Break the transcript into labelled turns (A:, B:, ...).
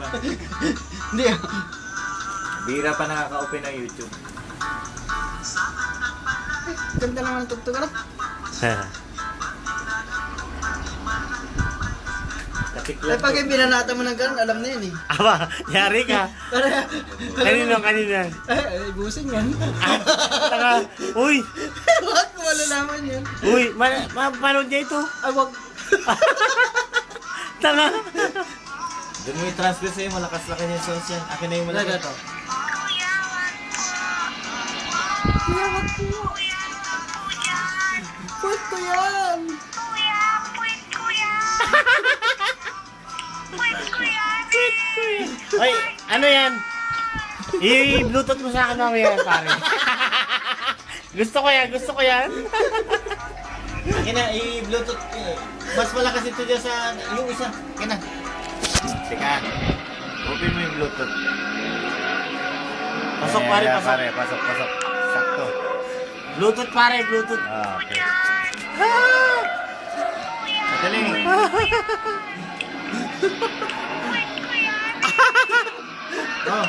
A: lang.
B: Hindi ah.
A: Bira pa nakaka-open ng YouTube.
B: Ganda naman ang tugtog ano?
A: Tapik
B: Ay
A: lang.
B: pag binanata mo ng ganun, alam na yun eh.
C: Aba, yari ka. Kanina.
B: Ay, busin yan.
C: Taka, uy,
B: Wag ko malalaman yan.
C: uy, mapanood niya ito.
B: Ay, wag.
C: Taka.
A: Doon mo i-transfer sa'yo, malakas lang kanya yung songs yan. Akin na yung
B: Talaga
A: malakas.
B: to. Kuya, wag po. Puwet ko yan.
C: Ay, ano yan? I-bluetooth mo sa akin mamaya, pare. Gusto ko yan.
A: Akin na, i-bluetooth. Mas malakas ito dyan sa yung isa. Akin na. Teka. Open mo yung bluetooth.
C: Pasok, pare,
A: Ayan,
C: pasok.
A: pare, pasok. Sakto.
C: Bluetooth, pare, Bluetooth.
A: Ah, okay.
C: Ah!
A: Madali. Oh,